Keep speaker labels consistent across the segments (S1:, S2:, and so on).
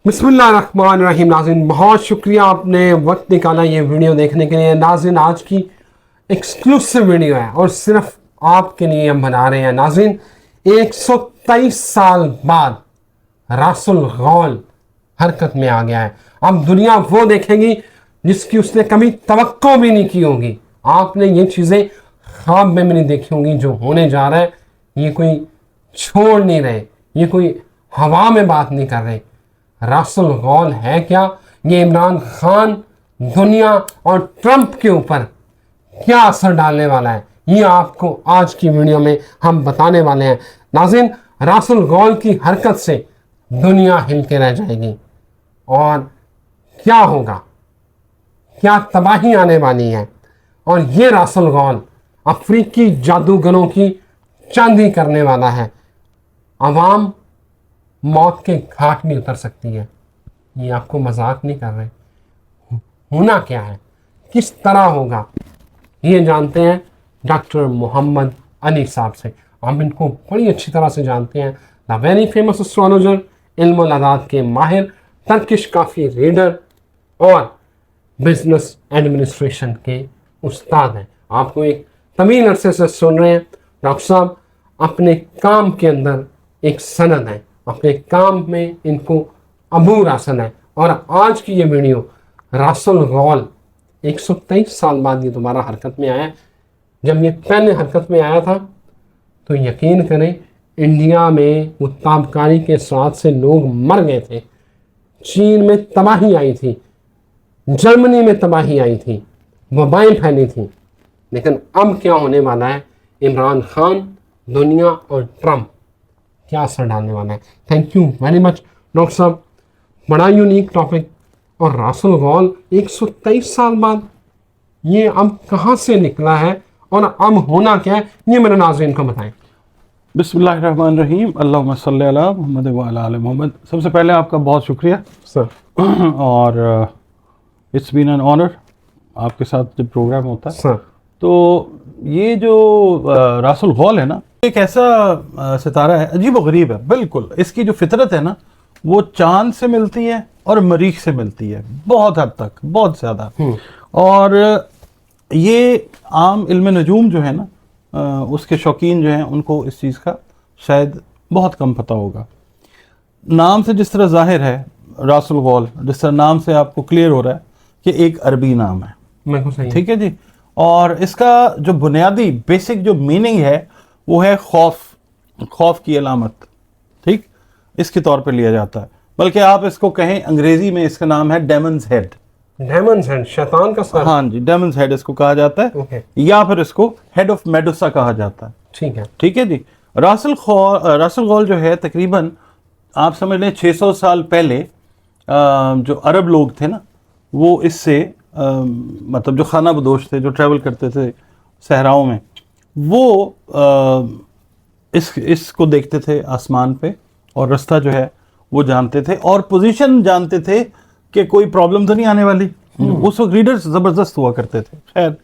S1: बिस्मिल्लाहिर्रहमानिर्रहीम। नाज़रीन, बहुत शुक्रिया आपने वक्त निकाला ये वीडियो देखने के लिए। नाज़रीन, आज की एक्सक्लूसिव वीडियो है और सिर्फ आपके लिए हम बना रहे हैं। नाज़रीन, 123 साल बाद रासुल गौल हरकत में आ गया है। अब दुनिया वो देखेगी जिसकी उसने कभी तवक्को भी नहीं की होगी। आपने ये चीज़ें ख्वाब में भी नहीं देखी होंगी जो होने जा रहा है। ये कोई छोड़ नहीं रहे, ये कोई हवा में बात नहीं कर रहे। रासुल गौल है क्या? ये इमरान खान, दुनिया और ट्रंप के ऊपर क्या असर डालने वाला है, ये आपको आज की वीडियो में हम बताने वाले हैं। नाज़रीन, रासुल गौल की हरकत से दुनिया हिल के रह जाएगी और क्या होगा, क्या तबाही आने वाली है। और ये रासुल गौल अफ्रीकी जादूगरों की चांदी करने वाला है। अवाम मौत के घाट में उतर सकती है। ये आपको मजाक नहीं कर रहे। होना क्या है, किस तरह होगा, ये जानते हैं डॉक्टर मोहम्मद अली साहब से। हम इनको बड़ी अच्छी तरह से जानते हैं। द वेरी फेमस एस्ट्रोलॉजर, इल्म अदाद के माहिर, टर्किश काफ़ी रीडर और बिजनेस एडमिनिस्ट्रेशन के उस्ताद हैं। आपको एक तवील अरसे से सुन रहे हैं। डॉक्टर साहब अपने काम के अंदर एक सनद है, अपने काम में इनको अबू रासन है। और आज की ये वीडियो रासुल गौल 123 साल बाद ये दोबारा हरकत में आया। जब ये पहले हरकत में आया था तो यकीन करें इंडिया में वो ताबकारी के साथ से लोग मर गए थे। चीन में तबाही आई थी, जर्मनी में तबाही आई थी, वबाएं फैली थी। लेकिन अब क्या होने वाला है, इमरान खान, दुनिया और ट्रंप क्या असर डालने वाला है। Thank you very much doctor साहब, बड़ा यूनिक टॉपिक। और रासुल गौल 123 साल बाद ये अब कहाँ से निकला है और अब होना क्या है, ये मेरे नाज़रीन को बताएं।
S2: बिस्मिल्लाहिर्रहमानिर्रहीम, अल्लाहुम्मा सल्ली अला मुहम्मद व अला आले मोहम्मद। सबसे पहले आपका बहुत शुक्रिया
S1: सर।
S2: और इट्स बीन एन ऑनर आपके साथ जब प्रोग्राम होता है
S1: सर,
S2: तो ये जो रासुल गौल है ना, एक ऐसा सितारा है, अजीब व गरीब है बिल्कुल। इसकी जो फितरत है ना, वो चांद से मिलती है और मरीख से मिलती है, बहुत हद तक, बहुत ज़्यादा। और ये आम इल्म नजूम जो है ना, उसके शौकीन जो हैं उनको इस चीज़ का शायद बहुत कम पता होगा। नाम से जिस तरह जाहिर है रासुल गौल, जिस तरह नाम से आपको क्लियर हो रहा है कि एक अरबी नाम है, ठीक है जी। और इसका जो बुनियादी बेसिक जो मीनिंग है वो है खौफ की अलामत, ठीक, इसके तौर पे लिया जाता है। बल्कि आप इसको कहें, अंग्रेजी में इसका नाम है डेमन्स हेड।
S1: डेमन्स हेड, शैतान का सर।
S2: हाँ जी, डेमन्स हेड इसको कहा जाता है। या फिर इसको हेड ऑफ मेडुसा कहा जाता है। ठीक है जी। रासुल गौल जो है तकरीबन आप समझ लें 600 साल पहले जो अरब लोग थे ना, वो इससे मतलब जो खाना बदोश थे, जो ट्रैवल करते थे सहराओं में, वो इसको देखते थे आसमान पे और रास्ता जो है वो जानते थे और पोजीशन जानते थे कि कोई प्रॉब्लम तो नहीं आने वाली। उस वक्त रीडर्स ज़बरदस्त हुआ करते थे। खैर,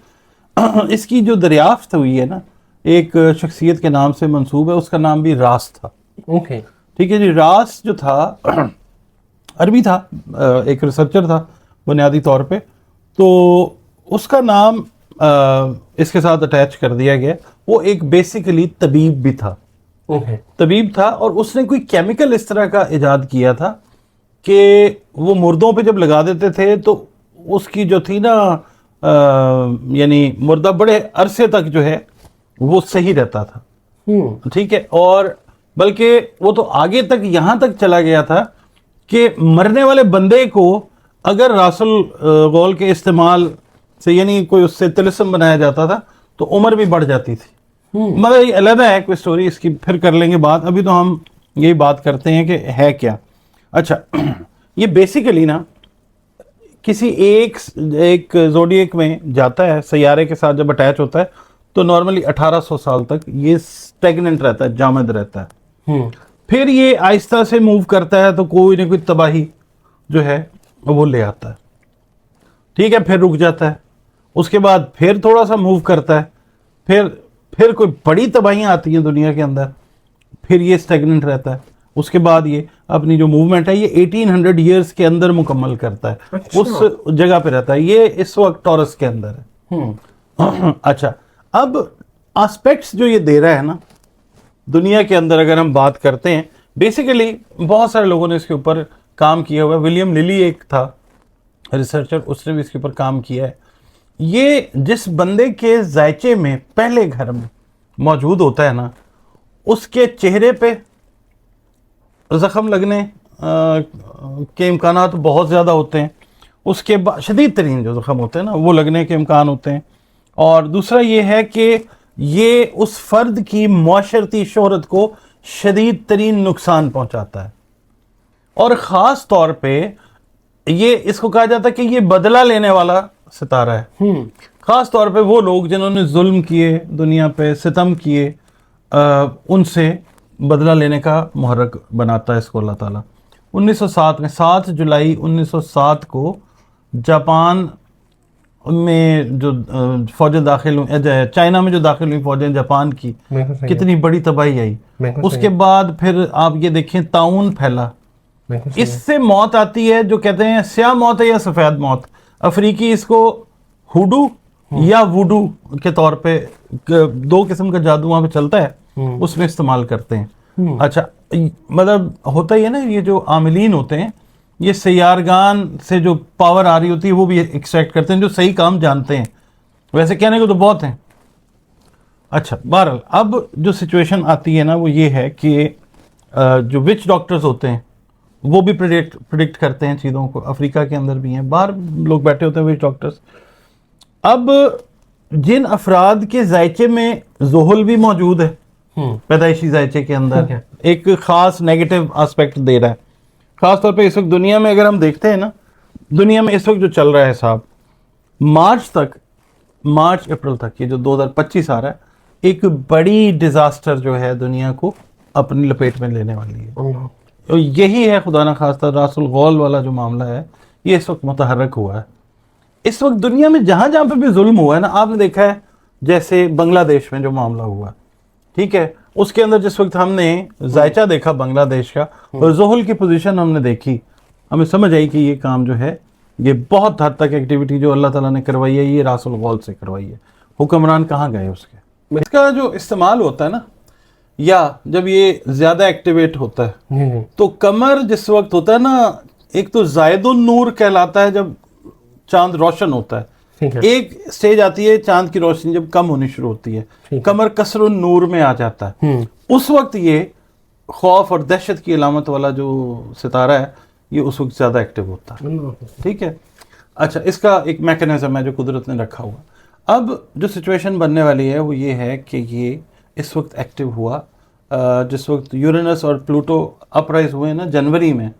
S2: इसकी जो दरियाफ्त हुई है ना, एक शख्सियत के नाम से मंसूब है, उसका नाम भी रास था। ठीक है जी। रास जो था अरबी था, एक रिसर्चर था बुनियादी तौर पे, तो उसका नाम इसके साथ अटैच कर दिया गया। वो एक बेसिकली तबीब भी था। तबीब था और उसने कोई केमिकल इस तरह का इजाद किया था कि वो मुर्दों पे जब लगा देते थे तो उसकी जो थी ना, यानी मुर्दा बड़े अरसे तक जो है वो सही रहता था। ठीक है। और बल्कि वो तो आगे तक यहाँ तक चला गया था कि मरने वाले बंदे को अगर रासुल गौल के इस्तेमाल से, यानी कोई उससे तिलिस्म बनाया जाता था, तो उम्र भी बढ़ जाती थी। मतलब ये अलग है कोई स्टोरी, इसकी फिर कर लेंगे बात। अभी तो हम यही बात करते हैं कि है क्या। अच्छा, ये बेसिकली ना किसी एक ज़ोडिएक में जाता है, सैयारे के साथ जब अटैच होता है, तो नॉर्मली 1800 साल तक ये स्टेगनेंट रहता है, जामद रहता है। फिर ये आहिस्ता से मूव करता है तो कोई ना कोई तबाही जो है वो ले आता है। ठीक है, फिर रुक जाता है, उसके बाद फिर थोड़ा सा मूव करता है, फिर कोई बड़ी तबाहियाँ आती हैं दुनिया के अंदर, फिर ये स्टेगनेंट रहता है। उसके बाद ये अपनी जो मूवमेंट है ये 1800 ईयर्स के अंदर मुकम्मल करता है।
S1: अच्छा।
S2: उस जगह पे रहता है। ये इस वक्त टॉरस के अंदर है। अच्छा, अब एस्पेक्ट्स जो ये दे रहा है ना दुनिया के अंदर, अगर हम बात करते हैं, बेसिकली बहुत सारे लोगों ने इसके ऊपर काम किया हुआ है। विलियम लिली एक था रिसर्चर, उसने भी इसके ऊपर काम किया है। ये जिस बंदे के जायचे में पहले घर में मौजूद होता है ना, उसके चेहरे पे जख्म लगने के इम्कानात बहुत ज़्यादा होते हैं। उसके बाद शदीद तरीन जो जख्म होते हैं ना, वो लगने के इम्कान होते हैं। और दूसरा ये है कि ये उस फर्द की मुआशरती शोहरत को शदीद तरीन नुकसान पहुंचाता है। और ख़ास तौर पे ये इसको कहा जाता है कि ये बदला लेने वाला सितारा है। ख़ास तौर पे वो लोग जिन्होंने जुल्म किए, दुनिया पे सितम किए, उनसे बदला लेने का मुहर्रक बनाता है इसको अल्लाह ताला। 1907 में 7 जुलाई 1907 को जापान में जो फौजें दाखिल हुई, चाइना में जो दाखिल हुई फौजें जापान की, कितनी बड़ी तबाही आई। उसके बाद फिर आप ये देखें ताउन फैला, इससे मौत आती है जो कहते हैं स्याह मौत है या सफ़ेद मौत। अफ्रीकी इसको हुडू या वुडू के तौर पे, दो किस्म का जादू वहाँ पे चलता है, उसमें इस्तेमाल करते हैं। अच्छा, मतलब होता ही है ना, ये जो आमिलीन होते हैं ये सैयारगान से जो पावर आ रही होती है वो भी एक्सट्रैक्ट करते हैं, जो सही काम जानते हैं। वैसे कहने को तो बहुत हैं। अच्छा, बहरहाल अब जो सिचुएशन आती है ना वो ये है कि जो विच डॉक्टर्स होते हैं वो भी प्रिडिक्ट करते हैं चीज़ों को। अफ्रीका के अंदर भी हैं, बाहर लोग बैठे होते हैं विच डॉक्टर्स। अब जिन अफराद के जायचे में जोहल भी मौजूद है, पैदाइशी जायचे के अंदर एक ख़ास नेगेटिव एस्पेक्ट दे रहा है। ख़ास तौर पे इस वक्त दुनिया में अगर हम देखते हैं ना, दुनिया में इस वक्त जो चल रहा है साहब, मार्च अप्रैल तक, ये जो 2025 आ रहा है, एक बड़ी डिज़ास्टर जो है दुनिया को अपनी लपेट में लेने वाली है। तो यही है खुदा ना खास्ता रासुल गौल वाला जो मामला है, ये इस वक्त मुतहर्रक हुआ है। इस वक्त दुनिया में जहाँ जहाँ पे भी जुल्म हुआ है ना, आपने देखा है, जैसे बांग्लादेश में जो मामला हुआ, ठीक है, उसके अंदर जिस वक्त हमने जायचा देखा बांग्लादेश का और जोहल की पोजीशन हमने देखी, हमें समझ आई कि ये काम जो है ये बहुत हद तक एक्टिविटी जो अल्लाह ताला ने करवाई है ये रासुल गौल से करवाई है। हुक्मरान कहाँ गए उसके? इसका जो इस्तेमाल होता है ना, या जब ये ज़्यादा एक्टिवेट होता है तो कमर जिस वक्त होता है ना, एक तो जायदुन नूर कहलाता है जब चांद रोशन होता है, एक स्टेज आती है चांद की रोशनी जब कम होनी शुरू होती है, कमर कसरुन नूर में आ जाता है। उस वक्त ये खौफ और दहशत की अलामत वाला जो सितारा है ये उस वक्त ज़्यादा एक्टिव होता है, ठीक है। अच्छा, इसका एक मैकेनिज्म है जो कुदरत ने रखा हुआ। अब जो सिचुएशन बनने वाली है वो ये है कि ये इस वक्त एक्टिव हुआ जिस वक्त यूरेनस और प्लूटो अपराइज हुए ना जनवरी में,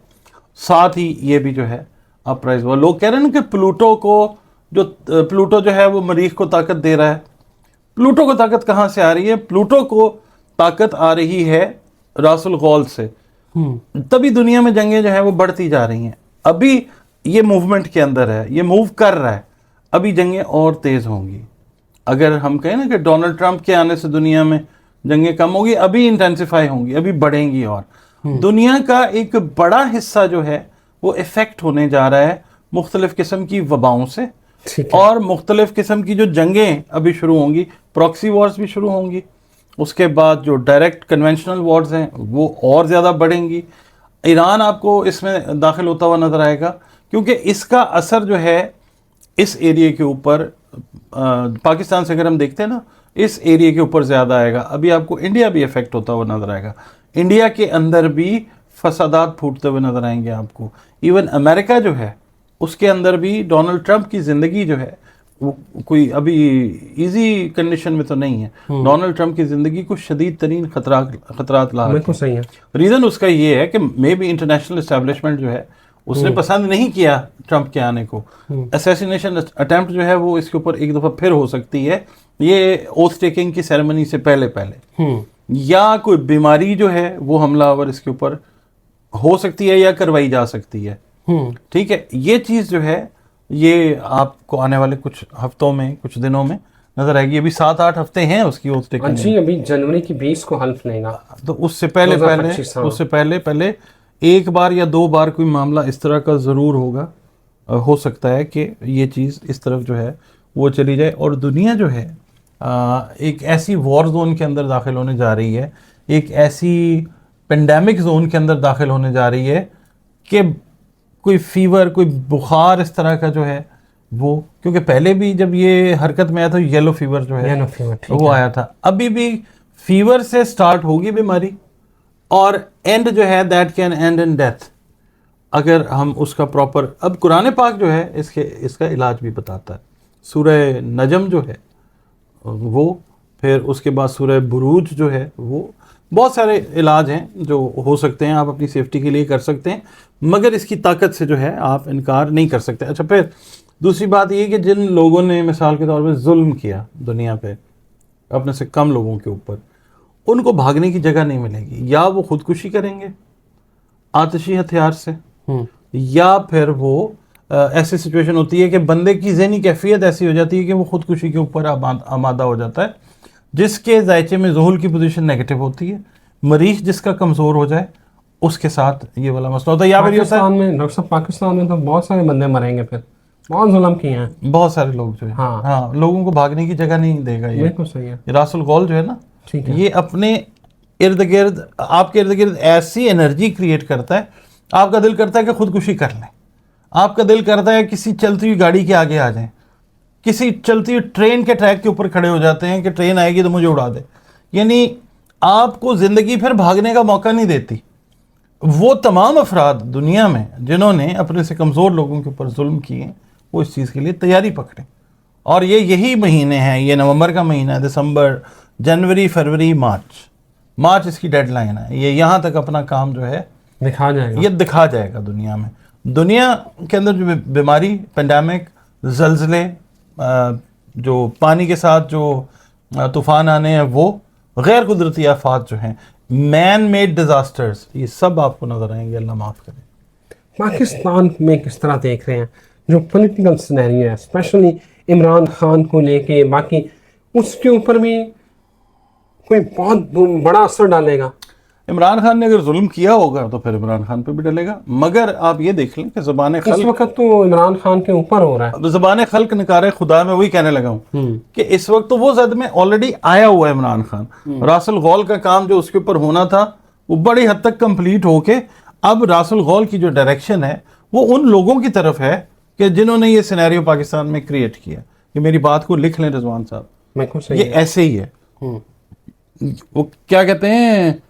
S2: साथ ही ये भी जो है अपराइज हुआ। लोग कह रहे हैं ना कि प्लूटो जो है वो मरीख को ताकत दे रहा है। प्लूटो को ताकत कहाँ से आ रही है? प्लूटो को ताकत आ रही है रासुल गौल से। तभी दुनिया में जंगें जो है वो बढ़ती जा रही हैं। अभी ये मूवमेंट के अंदर है, ये मूव कर रहा है, अभी जंगें और तेज होंगी। अगर हम कहें ना कि डोनाल्ड ट्रंप के आने से दुनिया में जंगें कम होगी, अभी इंटेंसिफाई होंगी, अभी बढ़ेंगी। और दुनिया का एक बड़ा हिस्सा जो है वो इफेक्ट होने जा रहा है मुख्तलिफ किस्म की वबाओं से, और मुख्तलिफ किस्म की जो जंगें अभी शुरू होंगी, प्रॉक्सी वॉर्स भी शुरू होंगी। उसके बाद जो डायरेक्ट कन्वेंशनल वॉर्स हैं वो और ज़्यादा बढ़ेंगी। ईरान आपको इसमें दाखिल होता हुआ नज़र आएगा, क्योंकि इसका असर जो है इस एरिया के ऊपर, पाकिस्तान से अगर हम देखते हैं ना, इस एरिया के ऊपर ज़्यादा आएगा। अभी आपको इंडिया भी इफेक्ट होता हुआ नज़र आएगा, इंडिया के अंदर भी फसादात फूटते हुए नज़र आएंगे आपको। इवन अमेरिका जो है उसके अंदर भी डोनाल्ड ट्रंप की ज़िंदगी जो है वो कोई अभी इजी कंडीशन में तो नहीं है। डोनाल्ड ट्रंप की ज़िंदगी को शदीद तरीन खतरात ला रहे हैं।
S1: सही है।
S2: रीज़न उसका ये है कि मे बी इंटरनेशनल इस्टेब्लिशमेंट जो है उसने पसंद नहीं किया ट्रंप के आने को। असैसिनेशन अटेम्प्ट जो है वो इसके ऊपर एक दफ़ा फिर हो सकती है, ये ओथ टेकिंग की सेरेमनी से पहले या कोई बीमारी जो है वो हमलावर इसके ऊपर हो सकती है या करवाई जा सकती है, ठीक है। ये चीज़ जो है ये आपको आने वाले कुछ हफ्तों में, कुछ दिनों में नजर आएगी। अभी 7-8 हफ्ते हैं उसकी ओथ टेकन
S1: जी, अभी जनवरी की 20 को हल्फ लेगा।
S2: तो उससे पहले
S1: 2025 हाँ।
S2: उससे पहले एक बार या 2 बार कोई मामला इस तरह का ज़रूर होगा। हो सकता है कि ये चीज़ इस तरफ जो है वो चली जाए और दुनिया जो है एक ऐसी वॉर जोन के अंदर दाखिल होने जा रही है, एक ऐसी पेंडेमिक जोन के अंदर दाखिल होने जा रही है कि कोई फीवर, कोई बुखार इस तरह का जो है वो, क्योंकि पहले भी जब ये हरकत में आया था येलो फीवर जो है
S1: येलो फीवर, ठीक
S2: वो
S1: है।
S2: आया था। अभी भी फीवर से स्टार्ट होगी बीमारी और एंड जो है that can and in death, अगर हम उसका प्रॉपर। अब कुरान पाक जो है इसका इलाज भी बताता है। सूरह नजम जो है वो, फिर उसके बाद सूरह बुरूज जो है वो, बहुत सारे इलाज हैं जो हो सकते हैं, आप अपनी सेफ्टी के लिए कर सकते हैं, मगर इसकी ताकत से जो है आप इनकार नहीं कर सकते। अच्छा, फिर दूसरी बात ये कि जिन लोगों ने मिसाल के तौर पर जुल्म किया दुनिया पे अपने से कम लोगों के ऊपर, उनको भागने की जगह नहीं मिलेगी। या वो खुदकुशी करेंगे आतिशी हथियार से, या फिर वो ऐसी सिचुएशन होती है कि बंदे की ज़हनी कैफियत ऐसी हो जाती है कि वो खुदकुशी के ऊपर आमादा हो जाता है, जिसके जायचे में ज़ुहुल की पोजीशन नेगेटिव होती है। मरीज जिसका कमज़ोर हो जाए उसके साथ ये वाला मसला होता है। या फिर ये होता है
S1: पाकिस्तान में, डॉक्टर साहब, पाकिस्तान में तो बहुत सारे बंदे मरेंगे, फिर बहुत जुल्म किए हैं
S2: बहुत सारे लोग जो है
S1: हाँ।
S2: लोगों को भागने की जगह नहीं देगा ये।
S1: बिल्कुल सही है।
S2: ये रासुल गौल जो है ना,
S1: ठीक है।
S2: ये अपने इर्द गिर्द, आपके इर्द गिर्द ऐसी एनर्जी क्रिएट करता है, आपका दिल करता है कि खुदकुशी कर लें, आपका दिल करता है किसी चलती हुई गाड़ी के आगे आ जाएं, किसी चलती हुई ट्रेन के ट्रैक के ऊपर खड़े हो जाते हैं कि ट्रेन आएगी तो मुझे उड़ा दे। यानी आपको ज़िंदगी फिर भागने का मौका नहीं देती। वो तमाम अफराद दुनिया में जिन्होंने अपने से कमज़ोर लोगों के ऊपर जुल्म किए, वो इस चीज़ के लिए तैयारी पकड़ें। और ये यही महीने हैं, ये नवंबर का महीना है, दिसंबर, जनवरी, फरवरी, मार्च इसकी डेडलाइन है। ये यहाँ तक अपना काम जो है
S1: दिखा जाएगा,
S2: ये दिखा जाएगा दुनिया में। दुनिया के अंदर जो बीमारी, पेंडेमिक, ज़लज़ले, जो पानी के साथ जो तूफ़ान आने हैं, वो गैर कुदरती आफात जो हैं, मैन मेड डिज़ास्टर्स, ये सब आपको नज़र आएंगे। अल्लाह माफ़ करे।
S1: पाकिस्तान में किस तरह देख रहे हैं जो पॉलिटिकल सिनेरियो है, स्पेशली इमरान खान को लेके, बाकी उसके ऊपर भी कोई बहुत बड़ा असर डालेगा?
S2: इमरान खान ने अगर जुल्म किया होगा तो फिर इमरान खान पे भी डलेगा, मगर आप ये देख लें कि ज़बान
S1: इस
S2: खल्क,
S1: वक्त तो इमरान खान के ऊपर हो रहा है।
S2: ज़बान खल्क नकारे खुदा में वही कहने लगा हूँ कि इस वक्त तो वो जद में ऑलरेडी आया हुआ है इमरान खान। रासुल गौल का काम जो उसके ऊपर होना था वो बड़ी हद तक कंप्लीट होके अब रासुल गौल की जो डायरेक्शन है वो उन लोगों की तरफ है कि जिन्होंने ये सिनेरियो पाकिस्तान में क्रिएट किया। ये मेरी बात को लिख लें रिजवान साहब,
S1: मैं खुद सही
S2: ये ऐसे ही है। वो क्या कहते हैं,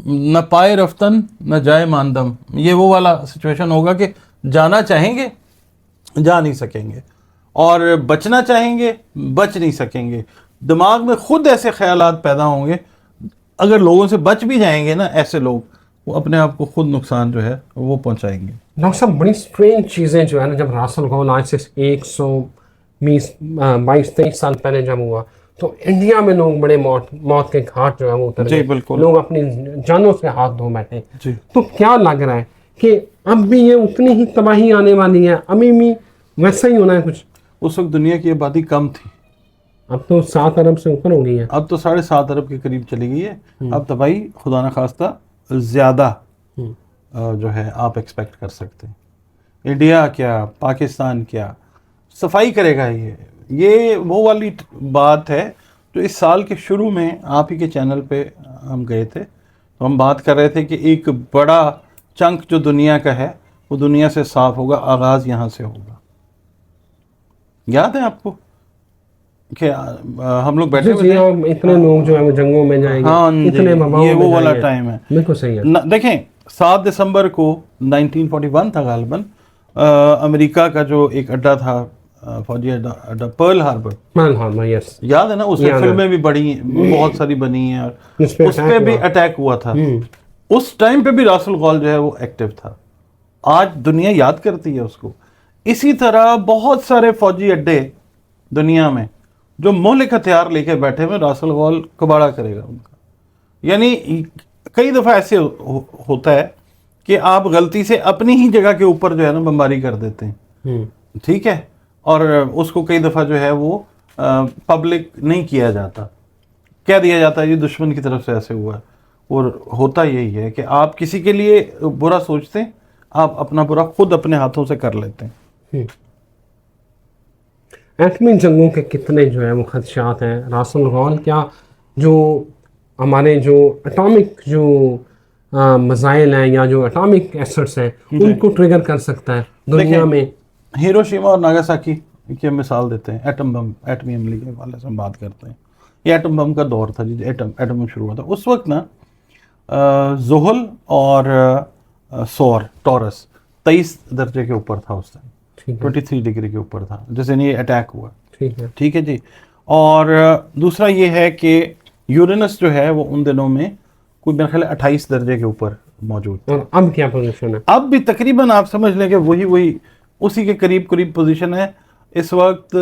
S2: न पाए रफ्तन न जाए मानदम। ये वो वाला सिचुएशन होगा कि जाना चाहेंगे जा नहीं सकेंगे, और बचना चाहेंगे बच नहीं सकेंगे। दिमाग में खुद ऐसे ख्यालात पैदा होंगे, अगर लोगों से बच भी जाएंगे ना ऐसे लोग, वो अपने आप को खुद नुकसान जो है वो पहुंचाएंगे।
S1: डॉक्टर साहब, बड़ी स्ट्रेंज चीज़ें जो है ना, जब रासुल गौल आज से 122-23 साल पहले जब हुआ तो इंडिया में लोग बड़े मौत के घाट जो है वो उतर
S2: जी,
S1: गए।
S2: बिल्कुल।
S1: लोग अपनी जानों से हाथ धो बैठे।
S2: जी।
S1: तो क्या लग रहा है कि अब भी ये उतनी ही तबाही आने वाली है, अभी भी वैसा ही होना है कुछ?
S2: उस वक्त दुनिया की आबादी कम थी,
S1: अब तो 7 अरब से ऊपर हो गई है।
S2: अब तो 7.5 अरब के करीब चली गई है। अब तबाही खुदा न खास्ता ज़्यादा जो है आप एक्सपेक्ट कर सकते हैं। इंडिया क्या, पाकिस्तान क्या सफाई करेगा? ये वो वाली बात है जो इस साल के शुरू में आप ही के चैनल पे हम गए थे, तो हम बात कर रहे थे कि एक बड़ा चंक जो दुनिया का है वो दुनिया से साफ होगा, आगाज़ यहाँ से होगा। याद है आपको कि हम लोग बैठे हुए थे,
S1: इतने लोग जो है वो जंगों में जाएंगे,
S2: हाँ
S1: इतने वबाओं
S2: ये
S1: में
S2: वो वाला
S1: जाएंगे।
S2: टाइम है।
S1: बिल्कुल सही है।
S2: देखें 7 दिसंबर को 1941 था गालिबन, अमेरिका का जो एक अड्डा था, फौजी अड्डा पर्ल हार्बर,
S1: यस,
S2: याद है ना? उसमें फिल्में भी बड़ी बहुत सारी बनी हैं और उस पे भी अटैक हुआ था। उस टाइम पे भी रासुल गौल जो है वो एक्टिव था। आज दुनिया याद करती है उसको। इसी तरह बहुत सारे फौजी अड्डे दुनिया में जो मौलिक हथियार लेके बैठे हुए, रासुल गौल कबाड़ा करेगा उनका। यानी कई दफ़ा ऐसे होता है कि आप गलती से अपनी ही जगह के ऊपर जो है ना बमबारी कर देते हैं, ठीक है, और उसको कई दफ़ा जो है वो पब्लिक नहीं किया जाता, कह दिया जाता है ये दुश्मन की तरफ से ऐसे हुआ है। और होता यही है कि आप किसी के लिए बुरा सोचते हैं, आप अपना बुरा खुद अपने हाथों से कर लेते हैं।
S1: एटमी जंगों के कितने जो है वो खदशात हैं रासल गौल? क्या जो हमारे जो एटॉमिक जो मज़ाइल हैं या जो एटॉमिक एसेट्स हैं उनको ट्रिगर कर सकता है दुनिया में?
S2: हिरोशिमा और नागासाकी की हम मिसाल देते हैं, एटम बम, एटमी हमले के हवाले से हम बात करते हैं। ये एटम बम का दौर था, जी एटम शुरू हुआ था उस वक्त ना। ज़ुहल और सौर टॉरस 23 दर्जे के ऊपर था उस टाइम, 23 डिग्री के ऊपर था जिस दिन ये अटैक हुआ। ठीक है जी। और दूसरा ये है कि यूरेनस जो है वो उन दिनों में कोई मेरे ख्याल 28 दर्जे के ऊपर मौजूद था।
S1: और अब क्या पोजीशन है?
S2: अब भी तकरीबन आप समझ लें कि वही उसी के करीब करीब पोजीशन है इस वक्त।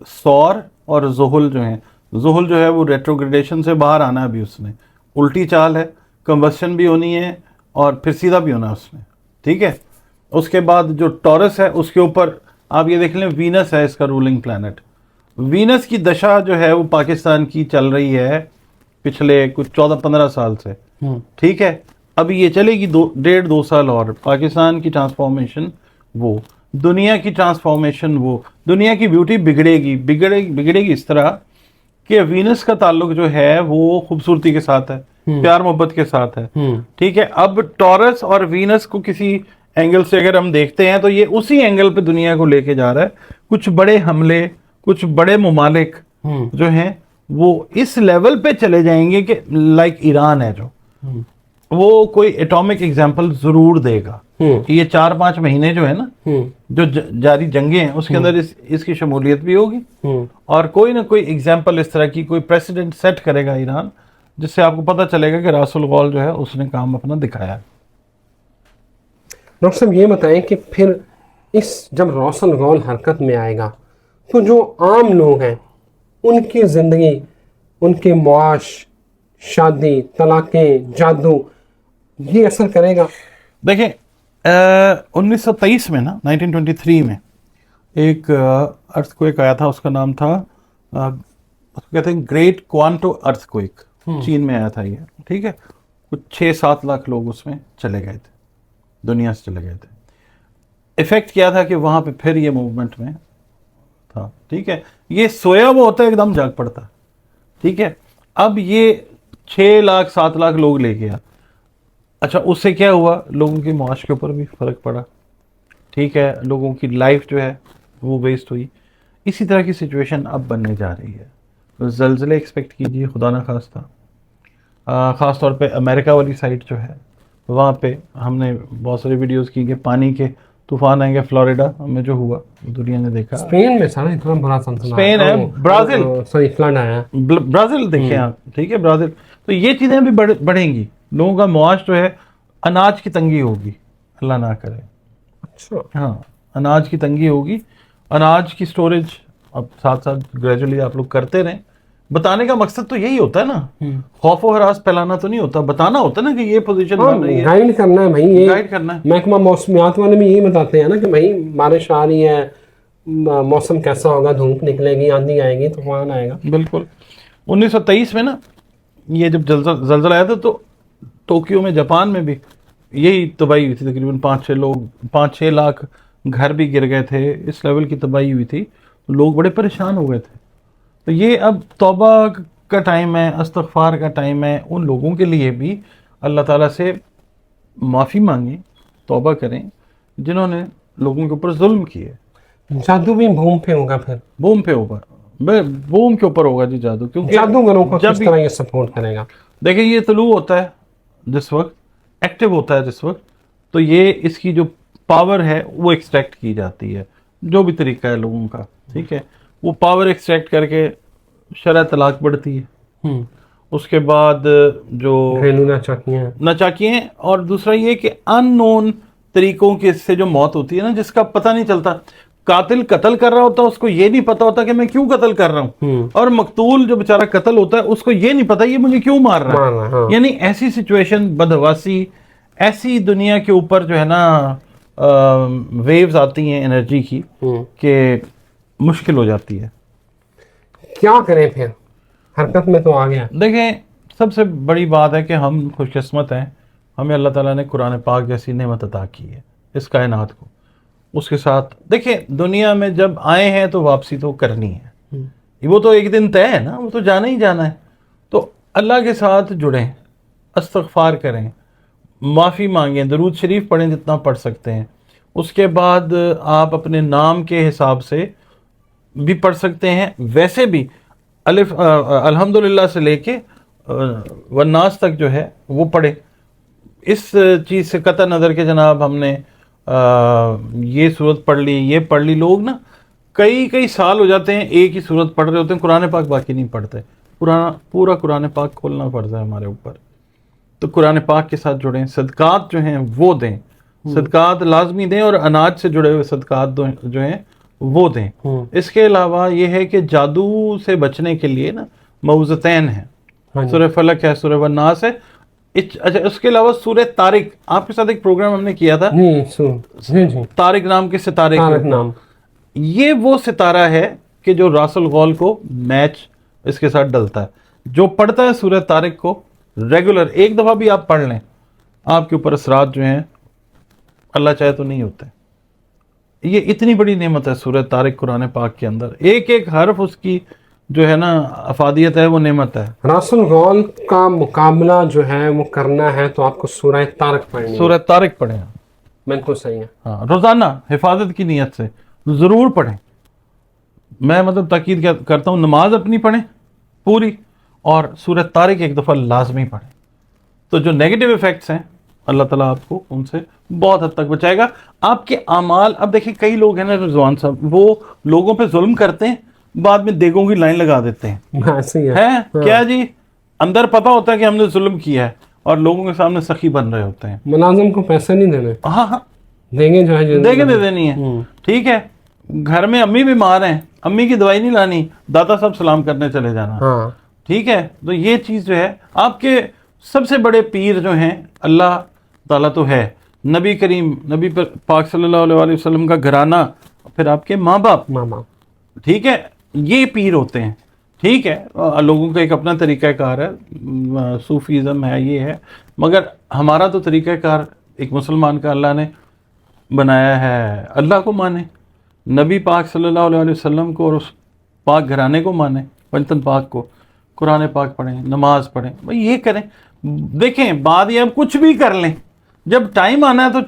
S2: सौर और ज़ुहल जो है वो रेट्रोग्रेडेशन से बाहर आना है अभी, उसने उल्टी चाल है, कंबस्शन भी होनी है और फिर सीधा भी होना है उसने। ठीक है। उसके बाद जो टॉरस है उसके ऊपर आप ये देख लें, वीनस है इसका रूलिंग प्लैनेट। वीनस की दशा जो है वो पाकिस्तान की चल रही है पिछले कुछ 14-15 साल से। ठीक है। अभी ये चलेगी 1.5-2 साल और। पाकिस्तान की ट्रांसफॉर्मेशन वो, दुनिया की ट्रांसफॉर्मेशन वो, दुनिया की ब्यूटी बिगड़ेगी इस तरह कि वीनस का ताल्लुक जो है वो खूबसूरती के साथ है, प्यार मोहब्बत के साथ है। ठीक है। अब टॉरस और वीनस को किसी एंगल से अगर हम देखते हैं तो ये उसी एंगल पे दुनिया को लेके जा रहा है। कुछ बड़े हमले, कुछ बड़े ममालिक जो हैं वो इस लेवल पे चले जाएंगे कि लाइक ईरान है जो, वो कोई एटॉमिक एग्जाम्पल जरूर देगा। ये 4-5 महीने जो है ना जो जारी जंगे हैं उसके अंदर इसकी शमूलियत भी होगी और कोई ना कोई एग्जाम्पल इस तरह की कोई प्रेसिडेंट सेट करेगा ईरान, जिससे आपको पता चलेगा कि रासुल गौल जो है उसने काम अपना दिखाया।
S1: डॉक्टर साहब ये बताएं कि फिर जब रासुल गौल हरकत में आएगा तो जो आम लोग हैं उनकी ज़िंदगी, उनके मुआश, शादी, तलाक़ें, जादू, ये असर करेगा?
S2: देखें 1923 में ना 1923 में एक अर्थक्वेक आया था, उसका नाम था उसको कहते हैं ग्रेट क्वांटो अर्थक्वेक। चीन में आया था ये। ठीक है। कुछ 6-7 लाख लोग उसमें चले गए थे, दुनिया से चले गए थे। इफेक्ट क्या था कि वहां पे फिर ये मूवमेंट में था। ठीक है। ये सोया वो होता है एकदम जाग पड़ता। ठीक है। अब ये 6 लाख 7 लाख लोग ले गया। अच्छा, उससे क्या हुआ? लोगों की मुआश के ऊपर भी फर्क पड़ा। ठीक है। लोगों की लाइफ जो है वो वेस्ट हुई। इसी तरह की सिचुएशन अब बनने जा रही है। तो ज़लज़ले एक्सपेक्ट कीजिए, खुदा ना खास्ता। ख़ास तौर पे अमेरिका वाली साइड जो है वहाँ पे हमने बहुत सारी वीडियोस की कि पानी के तूफान आएंगे। फ्लोरिडा में जो हुआ दुनिया ने देखा।
S1: स्पेन में सारा इतना बड़ा सनसनाटा,
S2: स्पेन है, ब्राज़ील,
S1: सॉरी फ्लड आया,
S2: ब्राज़ील देखें आप। ठीक है। ब्राज़ील। तो ये चीज़ें भी बढ़ेंगी। लोगों का मुआश जो है, अनाज की तंगी होगी, अल्लाह ना करे।
S1: अच्छा।
S2: हाँ, अनाज की तंगी होगी। अनाज की स्टोरेज अब साथ साथ ग्रेजुअली आप लोग करते रहें। बताने का मकसद तो यही होता है ना, खौफ और हरास फैलाना तो नहीं होता, बताना होता है ना कि ये पोजीशन बन रही है,
S1: गाइड करना है भाई। ये
S2: गाइड करना है।
S1: महकमा मौसमियात वाले भी यही बताते हैं ना कि भाई बारिश आ रही है, मौसम कैसा होगा, धूप निकलेगी, आंधी आएगी, तूफान आएगा।
S2: बिल्कुल। 1923 में ना ये जब जलजला आया था तो टोक्यो में, जापान में भी यही तबाही हुई थी। तकरीबन 5-6 लाख घर भी गिर गए थे। इस लेवल की तबाही हुई थी। तो लोग बड़े परेशान हो गए थे। तो ये अब तौबा का टाइम है, इस्तग़फ़ार का टाइम है। उन लोगों के लिए भी अल्लाह ताला से माफ़ी मांगें, तौबा करें जिन्होंने लोगों के ऊपर जुल्म किए।
S1: जादू भी बूम पे होगा फिर?
S2: बूम पे होगा, बूम के ऊपर होगा जी जादू। क्योंकि
S1: जादूगरों को किस तरह ये सपोर्ट करेगा?
S2: देखिए, ये तलू होता है जिस वक्त, एक्टिव होता है जिस वक्त, तो ये इसकी जो पावर है वो एक्सट्रैक्ट की जाती है। जो भी तरीका है लोगों का, ठीक है, वो पावर एक्सट्रैक्ट करके शरअ तलाक बढ़ती है। उसके बाद जो
S1: घरेलू नाचाकियां
S2: हैं, और दूसरा ये कि अननोन तरीकों के से जो मौत होती है ना, जिसका पता नहीं चलता। कातिल कत्ल कर रहा होता है, उसको ये नहीं पता होता कि मैं क्यों कत्ल कर रहा हूँ, और मकतूल जो बेचारा कत्ल होता है उसको ये नहीं पता ये मुझे क्यों मार रहा है।
S1: हाँ।
S2: यानी ऐसी सिचुएशन, बदहवासी, ऐसी दुनिया के ऊपर जो है ना वेव्स आती हैं एनर्जी की कि मुश्किल हो जाती है।
S1: क्या करें फिर, हरकत में तो आ गया।
S2: देखें, सबसे बड़ी बात है कि हम खुशकिस्मत हैं, हमें अल्लाह ताला ने कुरान पाक जैसी नेमत अता की है इस कायनात को। उसके साथ देखिए, दुनिया में जब आए हैं तो वापसी तो करनी है, वो तो एक दिन तय है ना, वो तो जाना ही जाना है। तो अल्लाह के साथ जुड़ें, इस्तग़फ़ार करें, माफ़ी मांगें, दरूद शरीफ पढ़ें जितना पढ़ सकते हैं। उसके बाद आप अपने नाम के हिसाब से भी पढ़ सकते हैं, वैसे भी अलिफ अल्हम्दुलिल्लाह से लेके वन्नास तक जो है वो पढ़े। इस चीज़ से कतई नज़र के जनाब हमने ये सूरत पढ़ ली, ये पढ़ ली, लोग ना कई कई साल हो जाते हैं एक ही सूरत पढ़ रहे होते हैं, कुरान पाक बाकी नहीं पढ़ते। पूरा कुरान पाक खोलना फ़र्ज़ है हमारे ऊपर। तो कुरान पाक के साथ जुड़ें, सदकात जो हैं वो दें, सदकात लाजमी दें, और अनाज से जुड़े हुए सदकात जो हैं वो दें। इसके अलावा ये है कि जादू से बचने के लिए ना मऊज़तैन है, सूरह फलक है, सूरह वन्नास है। अच्छा, उसके अलावा सूरह तारिक, आपके साथ एक प्रोग्राम हमने किया था,
S1: जी।
S2: तारिक नाम के सितारे के ऊपर।
S1: नाम,
S2: ये वो सितारा है कि जो रासुल गौल को मैच इसके साथ डलता है। जो पढ़ता है सूरह तारिक को रेगुलर, एक दफ़ा भी आप पढ़ लें, आपके ऊपर असरात जो हैं अल्लाह चाहे तो नहीं होते। ये इतनी बड़ी नेमत है सूरह तारिक कुरान पाक के अंदर, एक एक हर्फ उसकी जो है ना अफादियत है, वो नेमत है।
S1: रासुल गौल का मुकाबला जो है वो करना है तो आपको सूरह तारिक पढ़नी है।
S2: सूरह तारिक पढ़ें,
S1: बिल्कुल सही है।
S2: हाँ, रोज़ाना हिफाजत की नीयत से ज़रूर पढ़ें। मैं मतलब ताकीद करता हूँ, नमाज अपनी पढ़ें पूरी, और सूरह तारिक एक दफ़ा लाजमी पढ़ें। तो जो नेगेटिव इफ़ेक्ट्स हैं अल्लाह ताला आपको उनसे बहुत हद तक बचाएगा। आपके आमाल, अब देखिए कई लोग हैं ना रिजवान साहब, वो लोगों पे जुल्म करते हैं, बाद में देगों की लाइन लगा देते हैं।
S1: ऐसे ही
S2: है क्या जी, अंदर पता होता है कि हमने जुल्म किया है, और लोगों के सामने सखी बन रहे होते हैं।
S1: मुलाजिम को पैसे नहीं देने,
S2: हाँ,
S1: देंगे जो है,
S2: देंगे दे देनी है, ठीक है। घर में अम्मी बीमार हैं, अम्मी की दवाई नहीं लानी, दादा साहब सलाम करने चले जाना,
S1: हाँ।
S2: ठीक है। तो ये चीज़ जो है, आपके सबसे बड़े पीर जो हैं अल्लाह ताला तो है, नबी करीम नबी पाक सल्लल्लाहु अलैहि वसल्लम का घराना, फिर आपके माँ बाप, ठीक है, ये पीर होते हैं, ठीक है। लोगों का एक अपना तरीक़ाकार है, सूफीज़म है, ये है, मगर हमारा तो तरीक़ाकार एक मुसलमान का अल्लाह ने बनाया है, अल्लाह को माने, नबी पाक सल्लल्लाहु अलैहि वसल्लम को और उस पाक घराने को माने, पंचतन पाक को, कुरान पाक पढ़ें, नमाज पढ़ें, भाई ये करें। देखें, बाद ये अब कुछ भी कर लें, जब टाइम आना है तो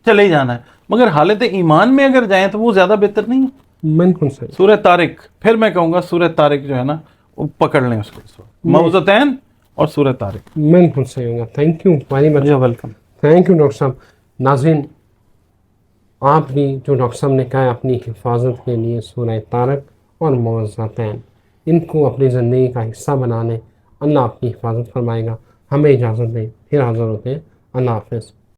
S2: चले ही जाना है, मगर हालत ईमान में अगर जाएं तो वो ज़्यादा बेहतर नहीं है।
S1: बिल्कुल सही।
S2: सूरह तारिक, फिर मैं कहूँगा सूरह तारिक जो है ना वो पकड़ लें उसको, मऊज़तैन और सूरह तारिक।
S1: बिल्कुल सही होगा। Thank you very much,
S2: welcome.
S1: Thank you doctor साहब। नाज़रीन, आपने जो डॉक्टर साहब ने कहा अपनी हिफाजत के लिए सूरह तारिक और मऊज़तैन, इनको अपनी ज़िंदगी का हिस्सा बना लें, अल्लाह अपनी हिफाजत फरमाएगा। हमें इजाज़त दें, फिर हाज़िर होते हैं। अल्लाह हाफ़िज़।